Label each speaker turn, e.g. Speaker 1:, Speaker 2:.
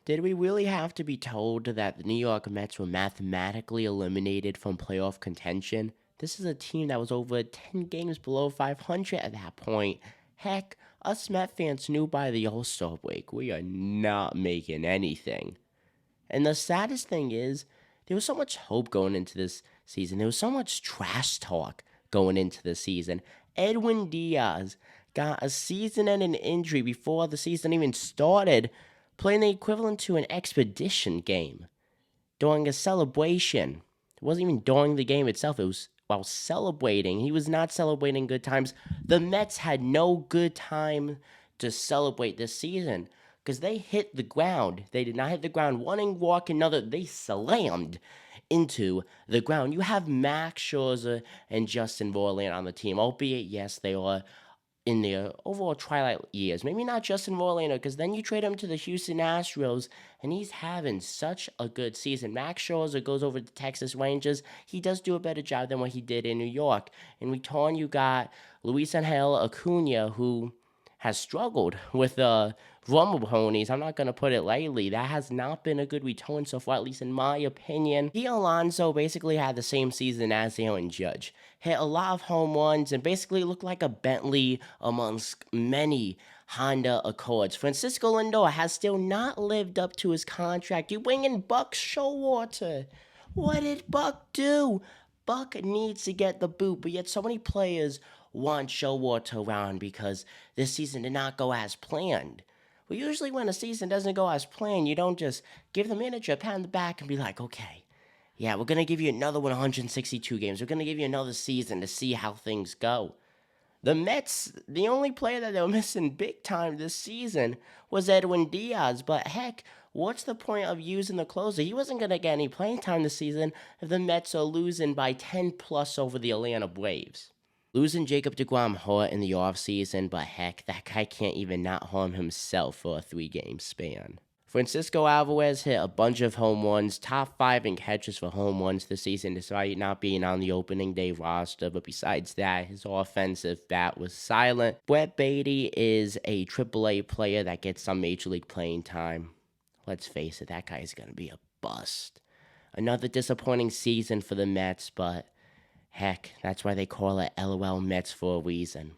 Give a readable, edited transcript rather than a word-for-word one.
Speaker 1: Did we really have to be told that the New York Mets were mathematically eliminated from playoff contention? This is a team that was over 10 games below 500 at that point. Heck, us Met fans knew by the All-Star break we are not making anything. And the saddest thing is, there was so much hope going into this season. There was so much trash talk going into the season. Edwin Diaz got a season-ending injury before the season even started, playing the equivalent to an expedition game during a celebration. It wasn't even during the game itself, it was while celebrating. He was not celebrating good times. The Mets had no good time to celebrate this season because they hit the ground. They did not hit the ground one walk, another. They slammed into the ground. You have Max Scherzer and Justin Verlander on the team, albeit, yes, they are in their overall twilight years. Maybe not Justin Verlander, because then you trade him to the Houston Astros, and he's having such a good season. Max Scherzer goes over to Texas Rangers. He does do a better job than what he did in New York. In return, you got Luis Angel Acuna, who has struggled with the Rumble Ponies. I'm not going to put it lightly. That has not been a good return so far, at least in my opinion. Pete Alonso basically had the same season as Aaron Judge. Hit a lot of home runs and basically looked like a Bentley amongst many Honda Accords. Francisco Lindor has still not lived up to his contract. You bring in Buck Showalter. What did Buck do? Buck needs to get the boot, but yet so many players want Showalter around because this season did not go as planned. Well, usually when a season doesn't go as planned, you don't just give the manager a pat on the back and be like, okay, yeah, we're going to give you another 162 games. We're going to give you another season to see how things go. The Mets, the only player that they were missing big time this season was Edwin Diaz. But heck, what's the point of using the closer? He wasn't going to get any playing time this season if the Mets are losing by 10 plus over the Atlanta Braves. Losing Jacob deGrom hurt in the offseason, but heck, that guy can't even not harm himself for a 3-game span. Francisco Alvarez hit a bunch of home runs, top 5 in catches for home runs this season, despite not being on the opening day roster. But besides that, his offensive bat was silent. Brett Beatty is a AAA player that gets some Major League playing time. Let's face it, that guy is going to be a bust. Another disappointing season for the Mets, but heck, that's why they call it LOL Mets for a reason.